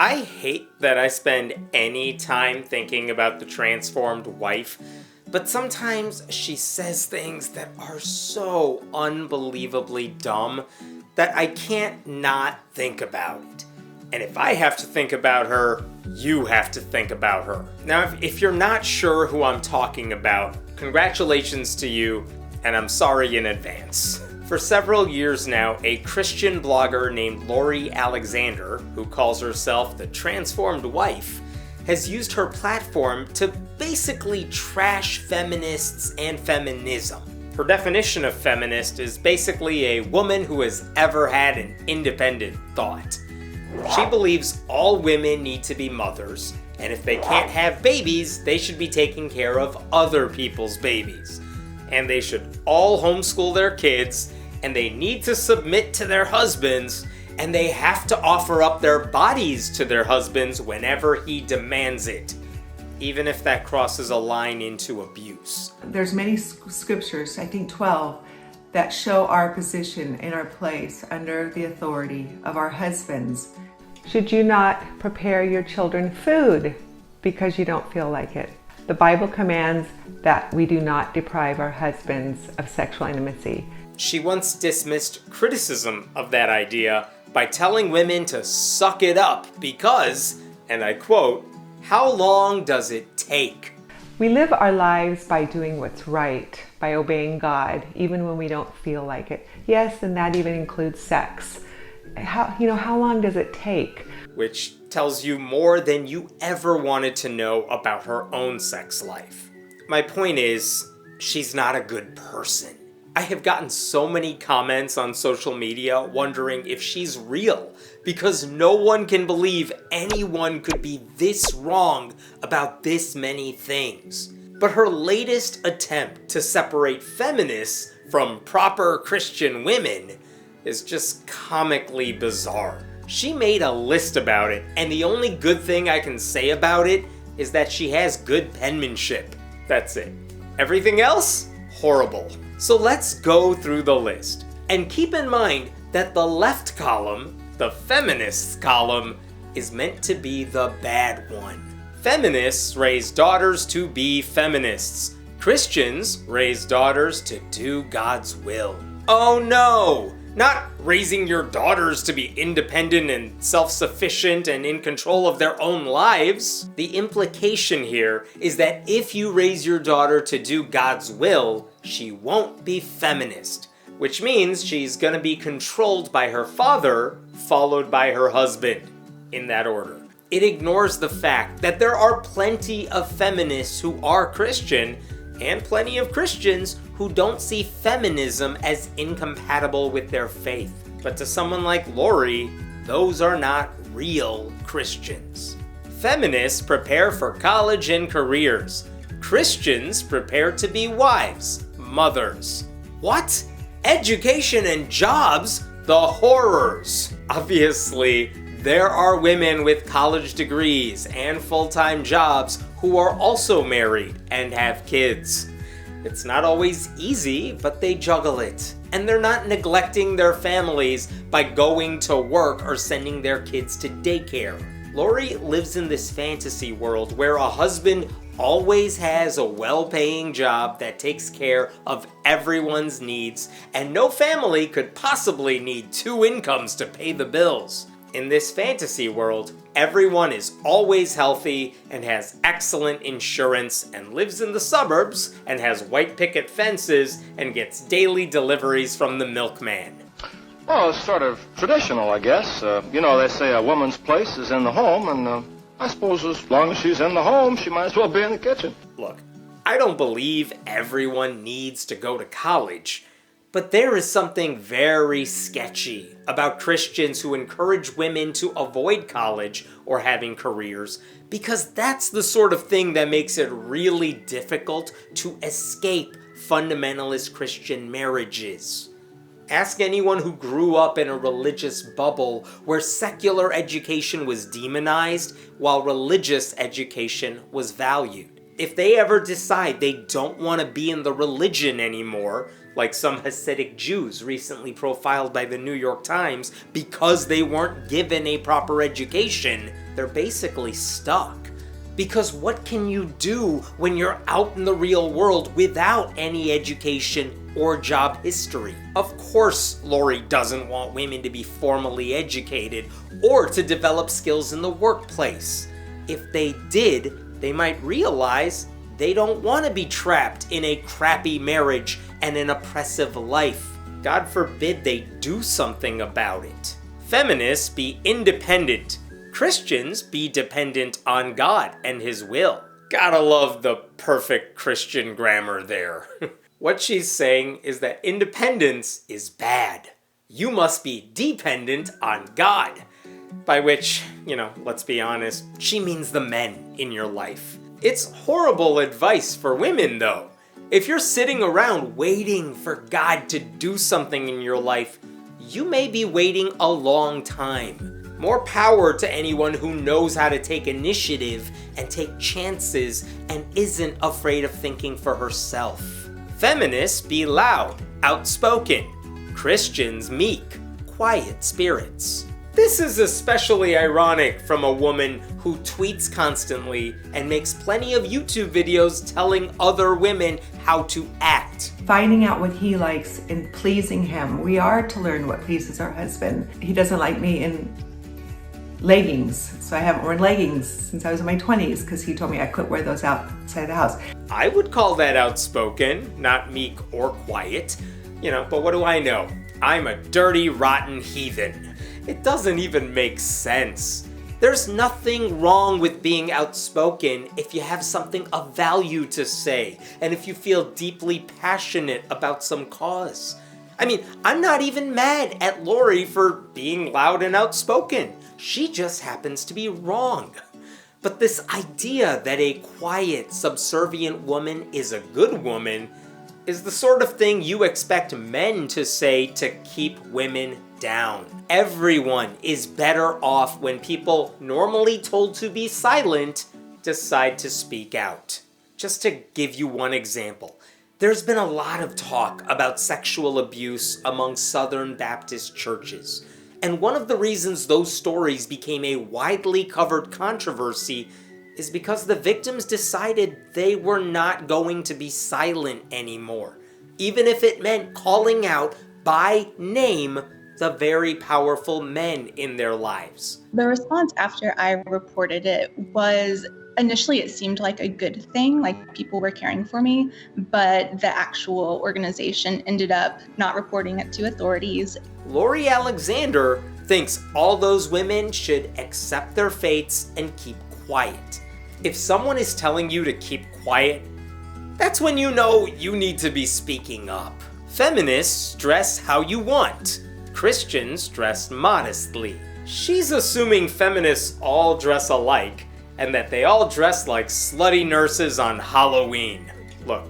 I hate that I spend any time thinking about the transformed wife, but sometimes she says things that are so unbelievably dumb that I can't not think about it. And if I have to think about her, you have to think about her. Now, if you're not sure who I'm talking about, congratulations to you, and I'm sorry in advance. For several years now, a Christian blogger named Lori Alexander, who calls herself the Transformed Wife, has used her platform to basically trash feminists and feminism. Her definition of feminist is basically a woman who has ever had an independent thought. She believes all women need to be mothers, and if they can't have babies, they should be taking care of other people's babies. And they should all homeschool their kids, and they need to submit to their husbands, and they have to offer up their bodies to their husbands whenever he demands it, even if that crosses a line into abuse. There's many scriptures, I think 12, that show our position and our place under the authority of our husbands. Should you not prepare your children food because you don't feel like it? The Bible commands that we do not deprive our husbands of sexual intimacy. She once dismissed criticism of that idea by telling women to suck it up because, and I quote, "How long does it take?" We live our lives by doing what's right, by obeying God, even when we don't feel like it. Yes, and that even includes sex. How long does it take? Which tells you more than you ever wanted to know about her own sex life. My point is, she's not a good person. I have gotten so many comments on social media wondering if she's real, because no one can believe anyone could be this wrong about this many things. But her latest attempt to separate feminists from proper Christian women is just comically bizarre. She made a list about it, and the only good thing I can say about it is that she has good penmanship. That's it. Everything else? Horrible. So let's go through the list. And keep in mind that the left column, the feminists column, is meant to be the bad one. Feminists raise daughters to be feminists. Christians raise daughters to do God's will. Oh no! Not raising your daughters to be independent and self-sufficient and in control of their own lives. The implication here is that if you raise your daughter to do God's will, she won't be feminist, which means she's gonna be controlled by her father, followed by her husband, in that order. It ignores the fact that there are plenty of feminists who are Christian, and plenty of Christians who don't see feminism as incompatible with their faith. But to someone like Lori, those are not real Christians. Feminists prepare for college and careers. Christians prepare to be wives, mothers. What? Education and jobs? The horrors. Obviously, there are women with college degrees and full-time jobs who are also married and have kids. It's not always easy, but they juggle it. And they're not neglecting their families by going to work or sending their kids to daycare. Lori lives in this fantasy world where a husband always has a well-paying job that takes care of everyone's needs, and no family could possibly need two incomes to pay the bills. In this fantasy world, everyone is always healthy and has excellent insurance and lives in the suburbs and has white picket fences and gets daily deliveries from the milkman. Well, it's sort of traditional, I guess. They say a woman's place is in the home, and I suppose as long as she's in the home, she might as well be in the kitchen. Look, I don't believe everyone needs to go to college. But there is something very sketchy about Christians who encourage women to avoid college or having careers, because that's the sort of thing that makes it really difficult to escape fundamentalist Christian marriages. Ask anyone who grew up in a religious bubble where secular education was demonized while religious education was valued. if they ever decide they don't want to be in the religion anymore, like some Hasidic Jews recently profiled by the New York Times, because they weren't given a proper education, they're basically stuck. Because what can you do when you're out in the real world without any education or job history? Of course, Lori doesn't want women to be formally educated or to develop skills in the workplace. If they did, they might realize they don't want to be trapped in a crappy marriage and an oppressive life. God forbid they do something about it. Feminists be independent. Christians be dependent on God and His will. Gotta love the perfect Christian grammar there. What she's saying is that independence is bad. You must be dependent on God. By which, let's be honest, she means the men in your life. It's horrible advice for women, though. If you're sitting around waiting for God to do something in your life, you may be waiting a long time. More power to anyone who knows how to take initiative and take chances and isn't afraid of thinking for herself. Feminists be loud, outspoken. Christians meek, quiet spirits. This is especially ironic from a woman who tweets constantly and makes plenty of YouTube videos telling other women how to act. Finding out what he likes and pleasing him. We are to learn what pleases our husband. He doesn't like me in leggings, so I haven't worn leggings since I was in my 20s because he told me I couldn't wear those outside the house. I would call that outspoken, not meek or quiet. But what do I know? I'm a dirty, rotten heathen. It doesn't even make sense. There's nothing wrong with being outspoken if you have something of value to say and if you feel deeply passionate about some cause. I'm not even mad at Lori for being loud and outspoken. She just happens to be wrong. But this idea that a quiet, subservient woman is a good woman is the sort of thing you expect men to say to keep women down. Everyone is better off when people normally told to be silent decide to speak out. Just to give you one example, there's been a lot of talk about sexual abuse among Southern Baptist churches. And one of the reasons those stories became a widely covered controversy is because the victims decided they were not going to be silent anymore, even if it meant calling out by name the very powerful men in their lives. The response after I reported it was, initially it seemed like a good thing, like people were caring for me, but the actual organization ended up not reporting it to authorities. Lori Alexander thinks all those women should accept their fates and keep quiet. If someone is telling you to keep quiet, that's when you know you need to be speaking up. Feminists dress how you want. Christians dress modestly. She's assuming feminists all dress alike and that they all dress like slutty nurses on Halloween. Look,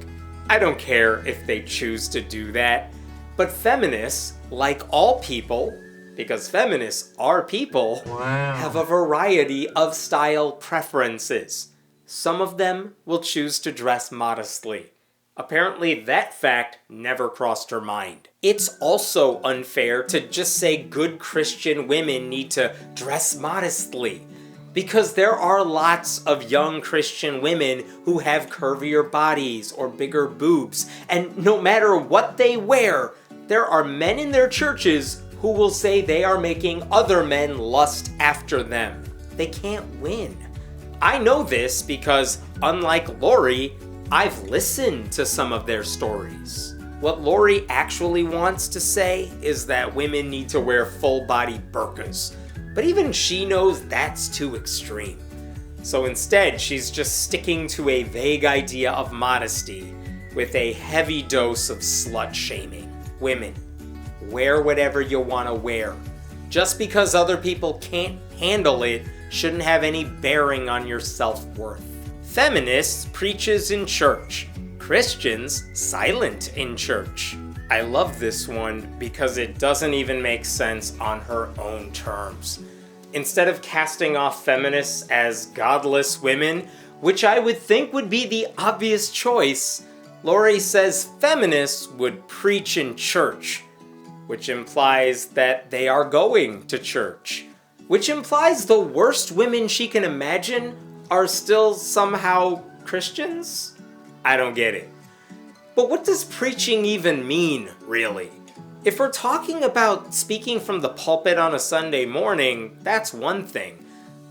I don't care if they choose to do that, but feminists, like all people, because feminists are people, have a variety of style preferences. Some of them will choose to dress modestly. Apparently that fact never crossed her mind. It's also unfair to just say good Christian women need to dress modestly, because there are lots of young Christian women who have curvier bodies or bigger boobs, and no matter what they wear, there are men in their churches who will say they are making other men lust after them. They can't win. I know this because, unlike Lori, I've listened to some of their stories. What Lori actually wants to say is that women need to wear full-body burqas, but even she knows that's too extreme. So instead, she's just sticking to a vague idea of modesty with a heavy dose of slut-shaming. Women, wear whatever you want to wear. Just because other people can't handle it shouldn't have any bearing on your self-worth. Feminists preaches in church. Christians silent in church. I love this one because it doesn't even make sense on her own terms. Instead of casting off feminists as godless women, which I would think would be the obvious choice, Lori says feminists would preach in church, which implies that they are going to church, which implies the worst women she can imagine are still somehow Christians? I don't get it. But what does preaching even mean, really? If we're talking about speaking from the pulpit on a Sunday morning, that's one thing.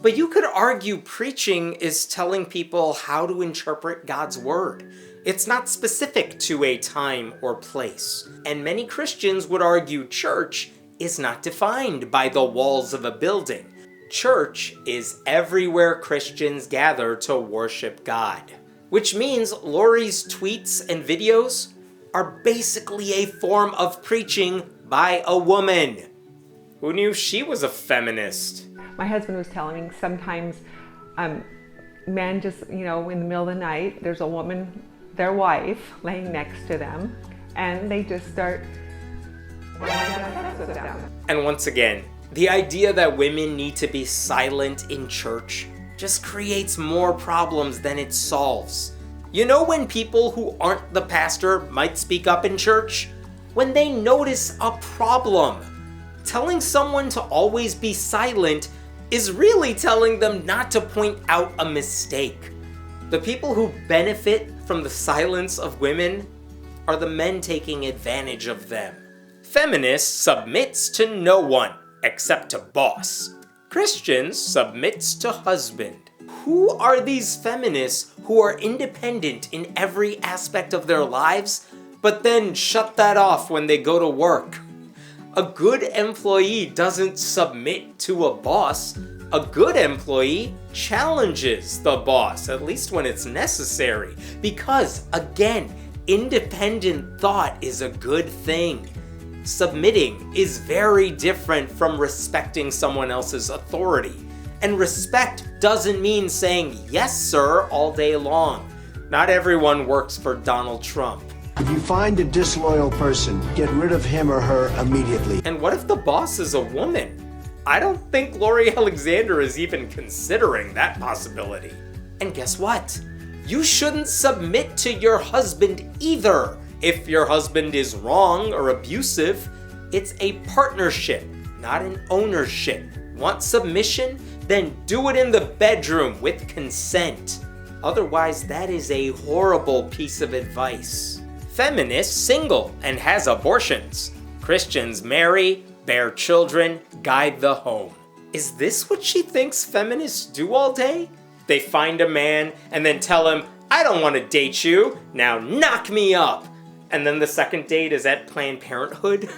But you could argue preaching is telling people how to interpret God's word. It's not specific to a time or place. And many Christians would argue church is not defined by the walls of a building. Church is everywhere Christians gather to worship God. Which means Lori's tweets and videos are basically a form of preaching by a woman. Who knew she was a feminist? My husband was telling me sometimes men just, in the middle of the night, there's a woman, their wife, laying next to them, and they just start having sex with them. And once again, the idea that women need to be silent in church just creates more problems than it solves. You know when people who aren't the pastor might speak up in church? When they notice a problem. Telling someone to always be silent is really telling them not to point out a mistake. The people who benefit from the silence of women are the men taking advantage of them. Feminists submits to no one except to boss. Christians submits to husband. Who are these feminists who are independent in every aspect of their lives, but then shut that off when they go to work? A good employee doesn't submit to a boss. A good employee challenges the boss, at least when it's necessary. Because, again, independent thought is a good thing. Submitting is very different from respecting someone else's authority. And respect doesn't mean saying yes, sir, all day long. Not everyone works for Donald Trump. If you find a disloyal person, get rid of him or her immediately. And what if the boss is a woman? I don't think Lori Alexander is even considering that possibility. And guess what? You shouldn't submit to your husband either. If your husband is wrong or abusive, it's a partnership, not an ownership. Want submission? Then do it in the bedroom with consent. Otherwise, that is a horrible piece of advice. Feminists single and has abortions. Christians marry, bear children, guide the home. Is this what she thinks feminists do all day? They find a man and then tell him, I don't want to date you, now knock me up. And then the second date is at Planned Parenthood?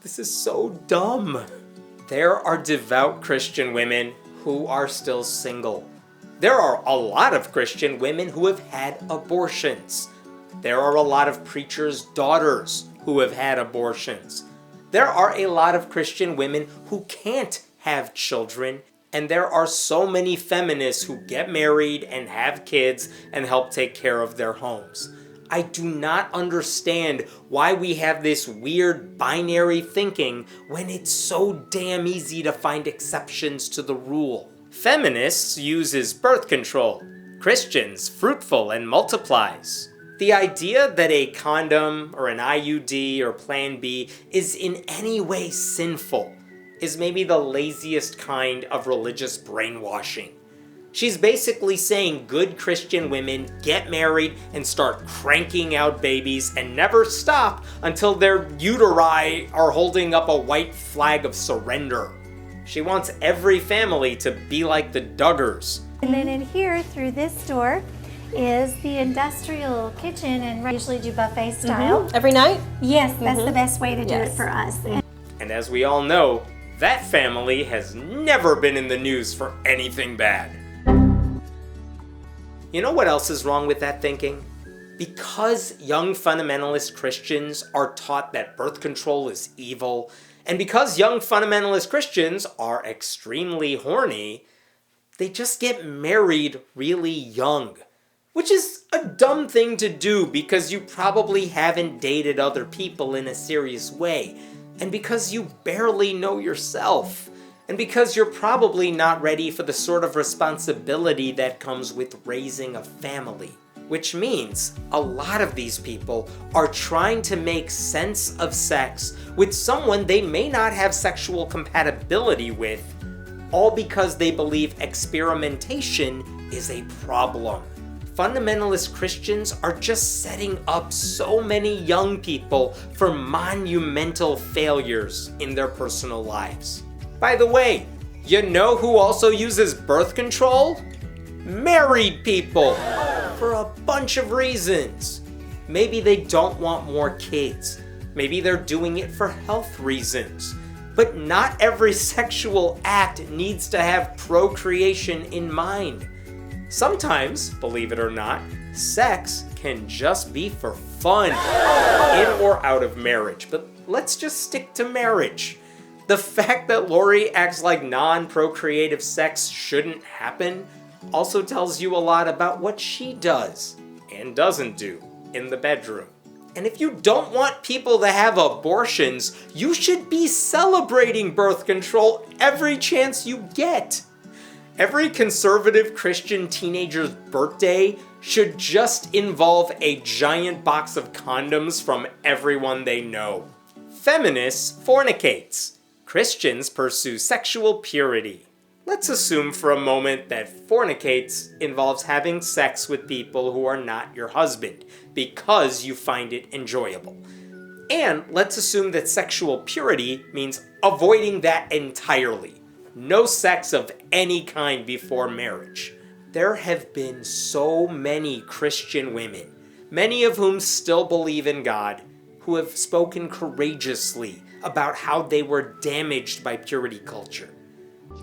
This is so dumb. There are devout Christian women who are still single. There are a lot of Christian women who have had abortions. There are a lot of preachers' daughters who have had abortions. There are a lot of Christian women who can't have children, and there are so many feminists who get married and have kids and help take care of their homes. I do not understand why we have this weird binary thinking when it's so damn easy to find exceptions to the rule. Feminists uses birth control. Christians fruitful and multiplies. The idea that a condom or an IUD or Plan B is in any way sinful is maybe the laziest kind of religious brainwashing. She's basically saying good Christian women get married and start cranking out babies and never stop until their uteri are holding up a white flag of surrender. She wants every family to be like the Duggars. And then in here, through this door, is the industrial kitchen, and we usually do buffet style. Every night? Yes, that's the best way to do it for us. And as we all know, that family has never been in the news for anything bad. You know what else is wrong with that thinking? Because young fundamentalist Christians are taught that birth control is evil, and because young fundamentalist Christians are extremely horny, they just get married really young. Which is a dumb thing to do because you probably haven't dated other people in a serious way, and because you barely know yourself. and because you're probably not ready for the sort of responsibility that comes with raising a family. Which means a lot of these people are trying to make sense of sex with someone they may not have sexual compatibility with, all because they believe experimentation is a problem. Fundamentalist Christians are just setting up so many young people for monumental failures in their personal lives. By the way, you know who also uses birth control? Married people! For a bunch of reasons. Maybe they don't want more kids. Maybe they're doing it for health reasons. But not every sexual act needs to have procreation in mind. Sometimes, believe it or not, sex can just be for fun, in or out of marriage. But let's just stick to marriage. The fact that Lori acts like non-procreative sex shouldn't happen also tells you a lot about what she does and doesn't do in the bedroom. And if you don't want people to have abortions, you should be celebrating birth control every chance you get. Every conservative Christian teenager's birthday should just involve a giant box of condoms from everyone they know. Feminists fornicate. Christians pursue sexual purity. Let's assume for a moment that fornicates involves having sex with people who are not your husband because you find it enjoyable. And let's assume that sexual purity means avoiding that entirely. No sex of any kind before marriage. There have been so many Christian women, many of whom still believe in God, who have spoken courageously about how they were damaged by purity culture.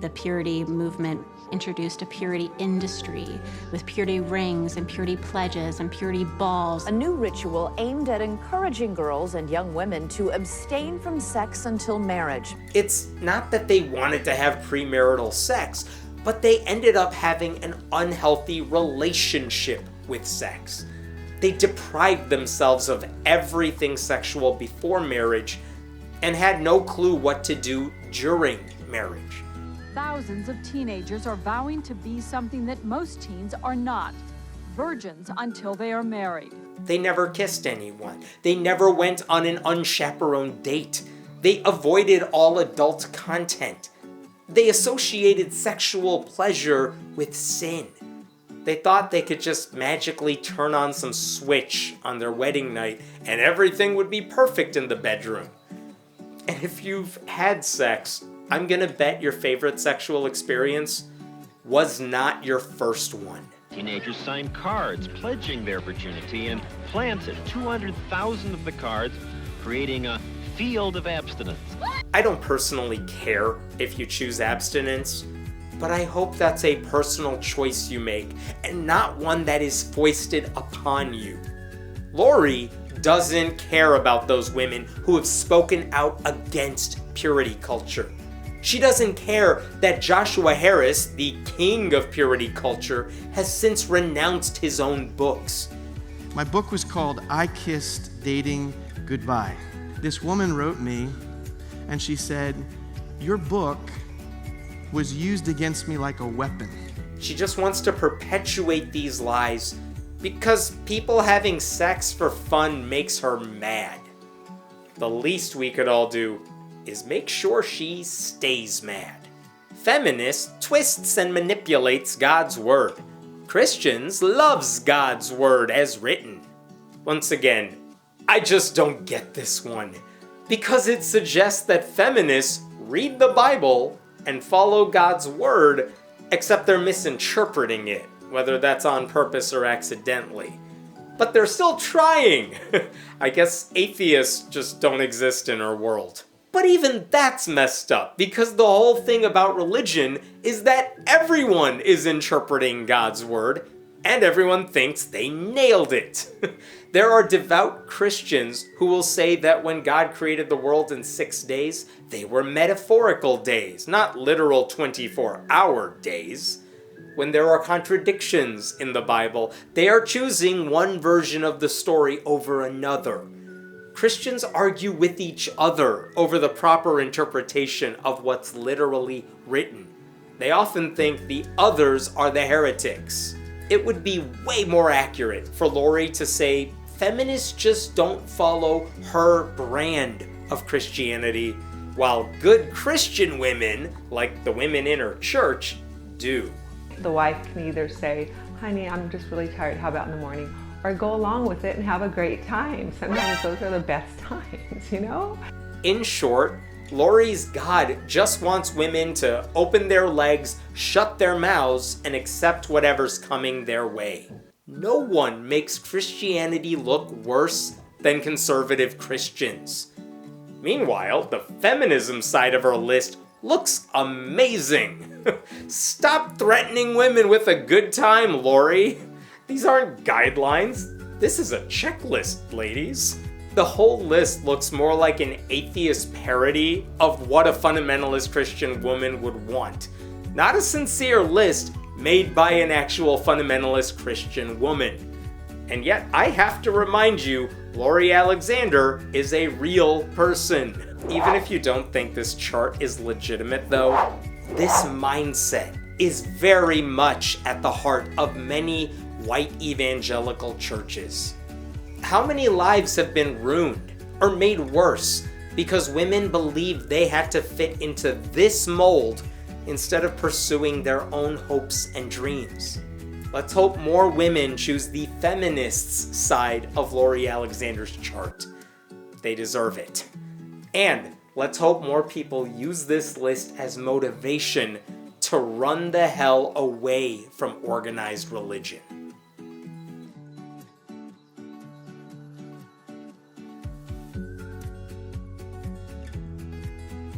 The purity movement introduced a purity industry with purity rings and purity pledges and purity balls. A new ritual aimed at encouraging girls and young women to abstain from sex until marriage. It's not that they wanted to have premarital sex, but they ended up having an unhealthy relationship with sex. They deprived themselves of everything sexual before marriage and had no clue what to do during marriage. Thousands of teenagers are vowing to be something that most teens are not, virgins until they are married. They never kissed anyone. They never went on an unchaperoned date. They avoided all adult content. They associated sexual pleasure with sin. They thought they could just magically turn on some switch on their wedding night and everything would be perfect in the bedroom. And if you've had sex, I'm gonna bet your favorite sexual experience was not your first one. Teenagers signed cards pledging their virginity and planted 200,000 of the cards, creating a field of abstinence. I don't personally care if you choose abstinence, but I hope that's a personal choice you make and not one that is foisted upon you. Lori doesn't care about those women who have spoken out against purity culture. She doesn't care that Joshua Harris, the king of purity culture, has since renounced his own books. My book was called I Kissed Dating Goodbye. This woman wrote me and she said, "Your book was used against me like a weapon." She just wants to perpetuate these lies because people having sex for fun makes her mad. The least we could all do is make sure she stays mad. Feminist twists and manipulates God's word. Christians loves God's word as written. Once again, I just don't get this one, because it suggests that feminists read the Bible and follow God's word, except they're misinterpreting it, whether that's on purpose or accidentally. But they're still trying. I guess atheists just don't exist in our world. But even that's messed up, because the whole thing about religion is that everyone is interpreting God's word, and everyone thinks they nailed it. There are devout Christians who will say that when God created the world in 6 days, they were metaphorical days, not literal 24-hour days. When there are contradictions in the Bible, they are choosing one version of the story over another. Christians argue with each other over the proper interpretation of what's literally written. They often think the others are the heretics. It would be way more accurate for Lori to say feminists just don't follow her brand of Christianity, while good Christian women, like the women in her church, do. The wife can either say, honey, I'm just really tired, how about in the morning? Or go along with it and have a great time. Sometimes those are the best times, you know? In short, Lori's God just wants women to open their legs, shut their mouths, and accept whatever's coming their way. No one makes Christianity look worse than conservative Christians. Meanwhile, the feminism side of her list looks amazing. Stop threatening women with a good time, Lori. These aren't guidelines. This is a checklist, ladies. The whole list looks more like an atheist parody of what a fundamentalist Christian woman would want. Not a sincere list made by an actual fundamentalist Christian woman. And yet, I have to remind you, Lori Alexander is a real person. Even if you don't think this chart is legitimate though, this mindset is very much at the heart of many white evangelical churches. How many lives have been ruined or made worse because women believed they had to fit into this mold instead of pursuing their own hopes and dreams? Let's hope more women choose the feminists' side of Lori Alexander's chart. They deserve it. And let's hope more people use this list as motivation to run the hell away from organized religion.